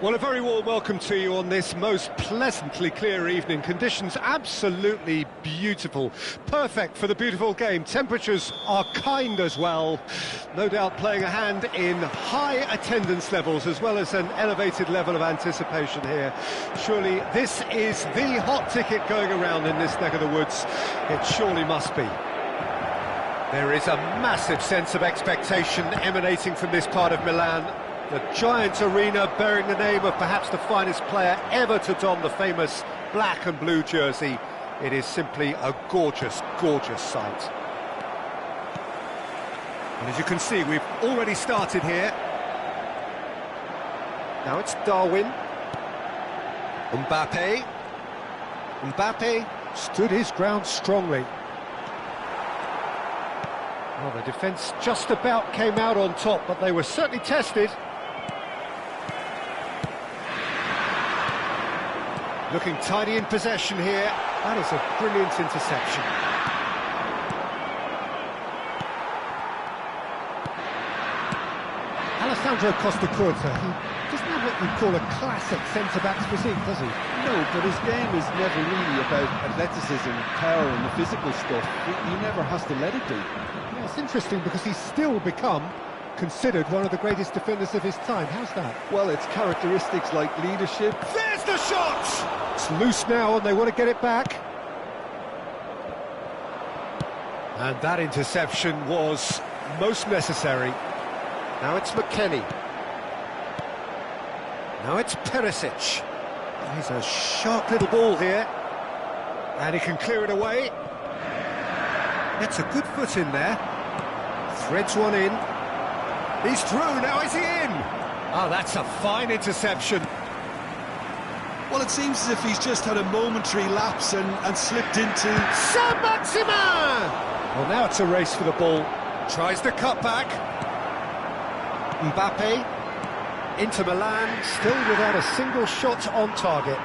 Well, a very warm welcome to you on this most pleasantly clear evening. Conditions absolutely beautiful. Perfect for the beautiful game. Temperatures are kind as well. No doubt playing a hand in high attendance levels as well as an elevated level of anticipation here. Surely this is the hot ticket going around in this neck of the woods. It surely must be. There is a massive sense of expectation emanating from this part of Milan. The giant arena bearing the name of perhaps the finest player ever to don the famous black and blue jersey. It is simply a gorgeous, gorgeous sight. And as you can see, we've already started here. Now it's Darwin. Mbappe. Mbappe stood his ground strongly. Well, the defence just about came out on top, but they were certainly tested. Looking tidy in possession here. That is a brilliant interception. Alessandro Costacurta, he doesn't have what you'd call a classic centre-back's physique, does he? No, but his game is never really about athleticism, power and the physical stuff. He never has to let it be. Yeah, it's interesting because he's still become considered one of the greatest defenders of his time. How's that? Well, it's characteristics like leadership. There's the shot! It's loose now and they want to get it back. And that interception was most necessary. Now it's McKennie. Now it's Perisic. He's a sharp little ball here. And he can clear it away. Gets a good foot in there. Threads one in. He's through, now is he in? Oh, that's a fine interception. Well, it seems as if he's just had a momentary lapse and slipped into... Saint-Maximin! Well, now it's a race for the ball. Tries the cut back. Mbappe. Into Milan, still without a single shot on target.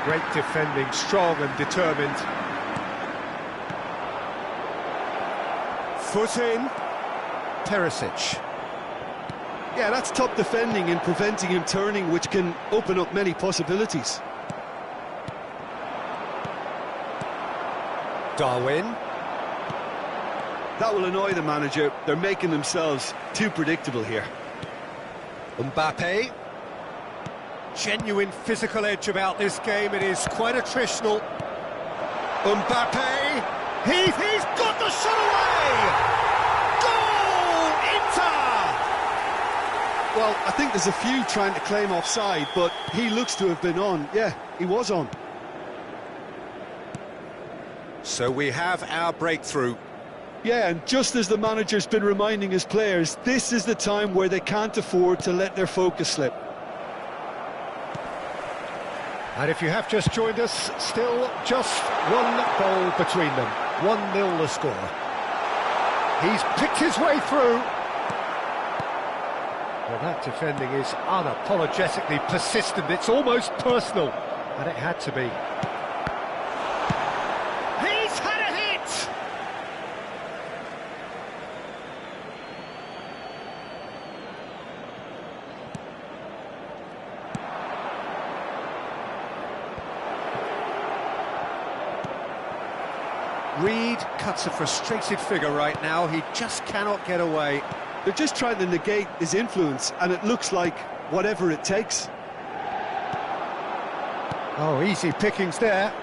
Great defending, strong and determined. Foot in. Perisic. Yeah, that's top defending and preventing him turning, which can open up many possibilities. Darwin. That will annoy the manager. They're making themselves too predictable here. Mbappe. Genuine physical edge about this game. It is quite attritional. Mbappe. He's got the shot away! Goal! Inter! Well, I think there's a few trying to claim offside, but he looks to have been on. Yeah, he was on. So we have our breakthrough. Yeah, and just as the manager's been reminding his players, this is the time where they can't afford to let their focus slip. And if you have just joined us, still just one goal between them. 1-0 the score. He's picked his way through. Well, that defending is unapologetically persistent. It's almost personal. And it had to be. He's had a hit! Reed cuts a frustrated figure right now. He just cannot get away. They're just trying to negate his influence, and it looks like whatever it takes. Oh, easy pickings there.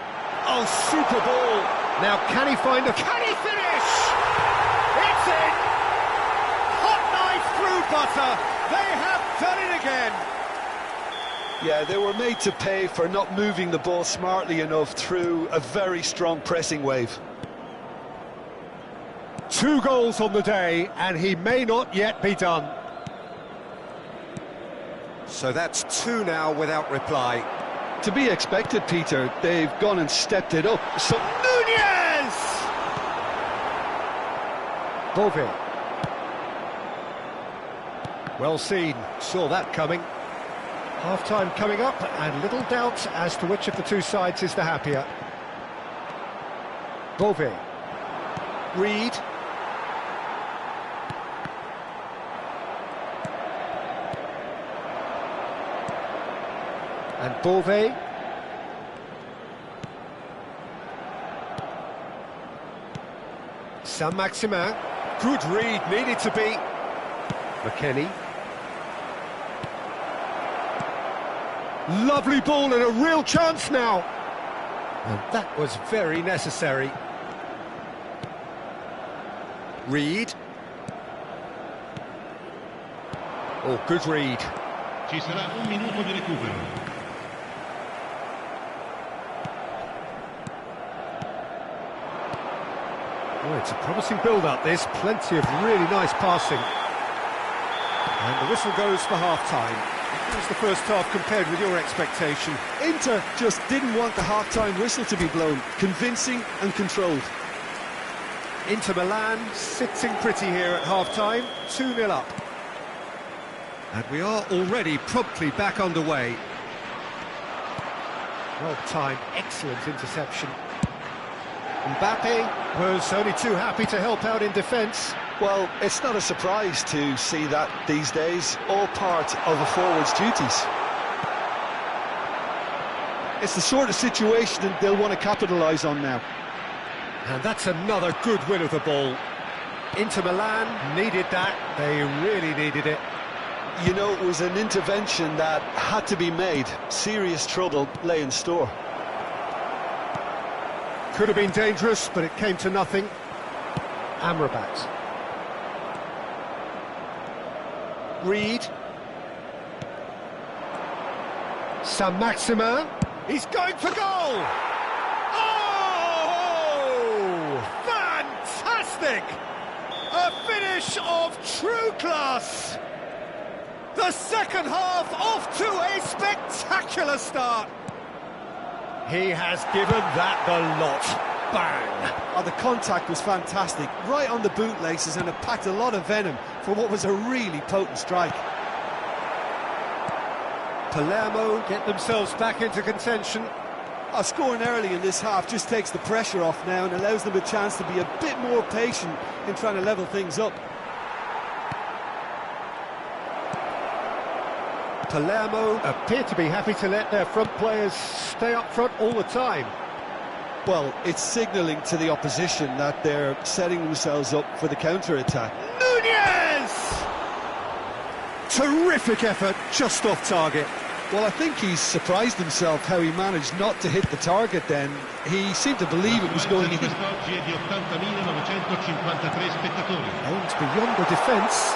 Oh, super ball. Now, can he find a... Can he finish? It's in! Hot knife through butter. They have done it again. Yeah, they were made to pay for not moving the ball smartly enough through a very strong pressing wave. 2 goals on the day, and he may not yet be done. So that's 2 now without reply. To be expected, Peter. They've gone and stepped it up. So Nunez! Bove. Well seen, saw that coming. Half-time coming up, and little doubt as to which of the two sides is the happier. Bove. Reed. And Beauvais. Saint-Maximin. Good read, needed to be. McKennie. Lovely ball and a real chance now. And that was very necessary. Reed. Oh, good read. Ci sarà un minuto di recupero. Oh, it's a promising build-up, this. Plenty of really nice passing. And the whistle goes for half-time. How was the first half compared with your expectation? Inter just didn't want the half-time whistle to be blown. Convincing and controlled. Inter Milan sitting pretty here at half-time, 2-0 up. And we are already promptly back underway. Well-timed, excellent interception. Mbappe was only too happy to help out in defence. Well, it's not a surprise to see that these days, all part of a forward's duties. It's the sort of situation that they'll want to capitalise on now. And that's another good win of the ball. Inter Milan needed that, they really needed it. You know, it was an intervention that had to be made. Serious trouble lay in store. Could have been dangerous, but it came to nothing. Amrabat. Reed. Saint-Maximin. He's going for goal! Oh! Fantastic! A finish of true class! The second half off to a spectacular start. He has given that the lot. Bang! Oh, the contact was fantastic, right on the bootlaces, and it packed a lot of venom for what was a really potent strike. Palermo get themselves back into contention. Scoring early in this half just takes the pressure off now and allows them a chance to be a bit more patient in trying to level things up. Palermo appear to be happy to let their front players stay up front all the time. Well, it's signalling to the opposition that they're setting themselves up for the counter-attack. Nunez! Terrific effort, just off target. Well, I think he's surprised himself how he managed not to hit the target then. He seemed to believe it was going in. Aimed beyond the defence.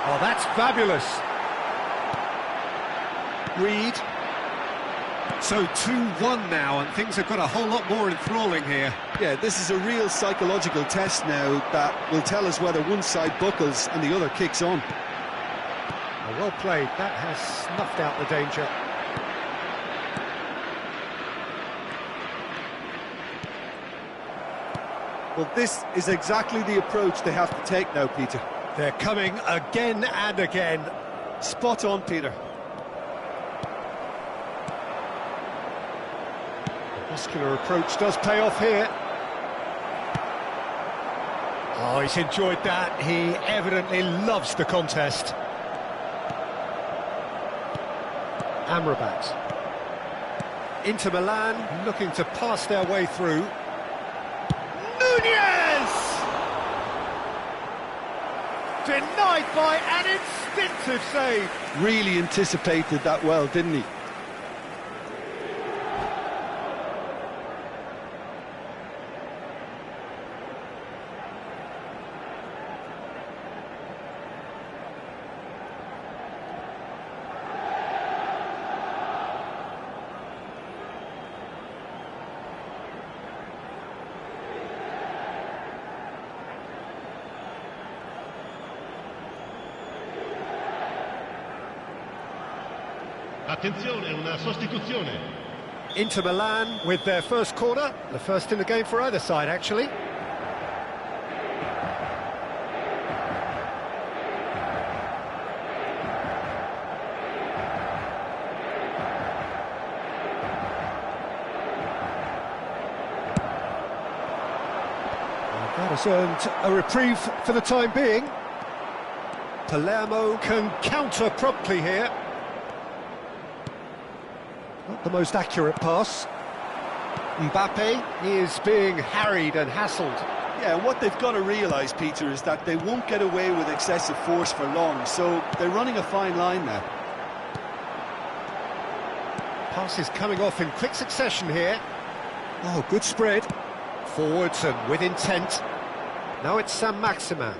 Oh, that's fabulous. Reed. So 2-1 now, and things have got a whole lot more enthralling here. Yeah, this is a real psychological test now that will tell us whether one side buckles and the other kicks on. Well played, that has snuffed out the danger. Well, this is exactly the approach they have to take now, Peter. They're coming again and again. Spot on, Peter. Muscular approach does pay off here. Oh, he's enjoyed that. He evidently loves the contest. Amrabat. Inter Milan looking to pass their way through. Nunez! Denied by an instinctive save. Really anticipated that well, didn't he? Attenzione, una sostituzione. Inter Milan with their first corner, the first in the game for either side, actually. And that has earned a reprieve for the time being. Palermo can counter promptly here. Not the most accurate pass. Mbappe is being harried and hassled. Yeah, and what they've got to realise, Peter, is that they won't get away with excessive force for long, so they're running a fine line now. Passes coming off in quick succession here. Oh, good spread. Forwards and with intent. Now it's Saint-Maximin.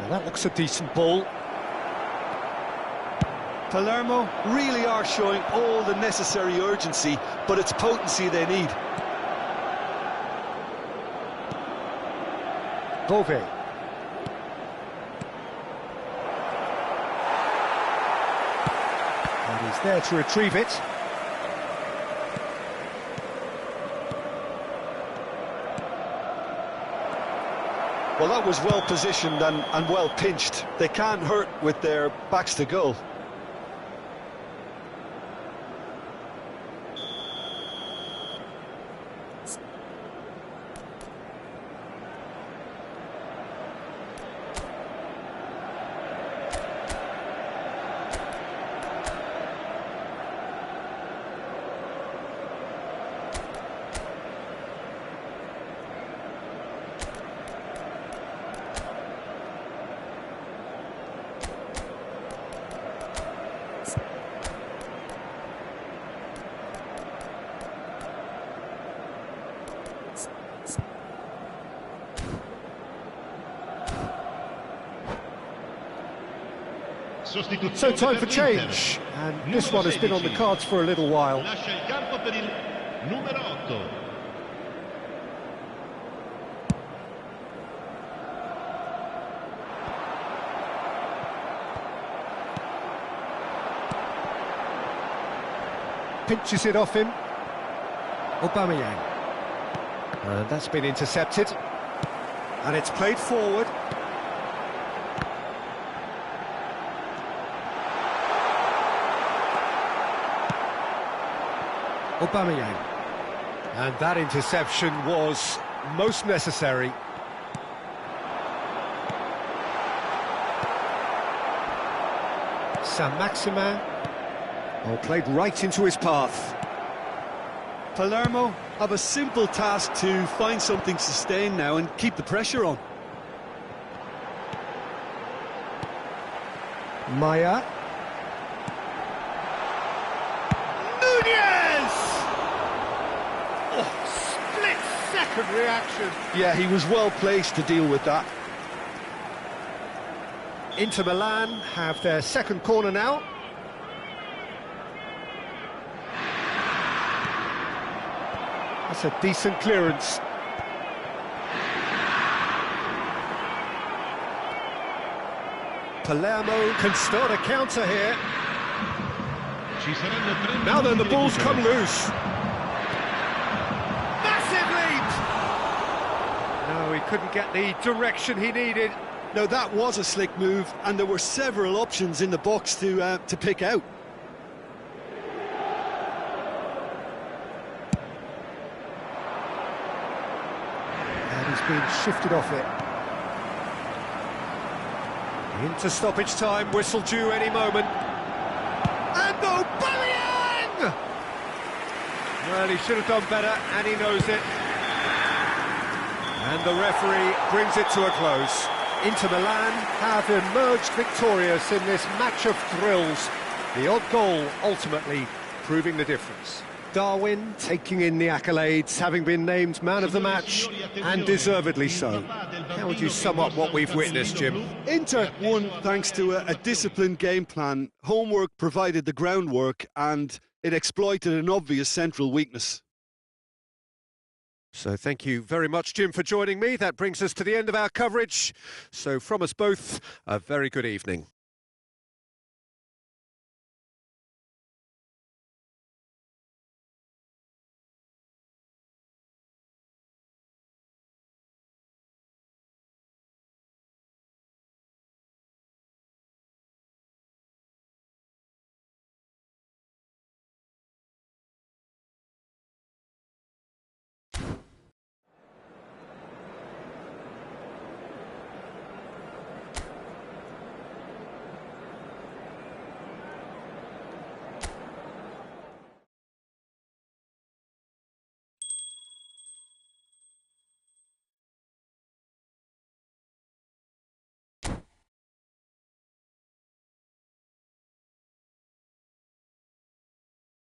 Now that looks a decent ball. Palermo really are showing all the necessary urgency, but it's potency they need. Bove. And he's there to retrieve it. Well, that was well positioned and well pinched. They can't hurt with their backs to goal. So time for change, and this one has been on the cards for a little while. Lascia il campo per il numero 8. Pinches it off him. Aubameyang. And that's been intercepted. And it's played forward. Aubameyang. And that interception was most necessary. Saint-Maximin. Oh, played right into his path. Palermo have a simple task to find something sustained now and keep the pressure on. Maya. Split-second reaction. Yeah, he was well placed to deal with that. Inter Milan have their second corner now. That's a decent clearance. Palermo can start a counter here. Now then, the ball's come loose. No, he couldn't get the direction he needed. No, that was a slick move, and there were several options in the box to pick out. And he's been shifted off it. Into stoppage time, whistle due any moment. And Aubameyang! Well, he should have done better, and he knows it. And the referee brings it to a close. Inter Milan have emerged victorious in this match of thrills. The odd goal ultimately proving the difference. Darwin taking in the accolades, having been named man of the match, and deservedly so. How would you sum up what we've witnessed, Jim? Inter won thanks to a disciplined game plan. Homework provided the groundwork, and it exploited an obvious central weakness. So thank you very much, Jim, for joining me. That brings us to the end of our coverage. So from us both, a very good evening.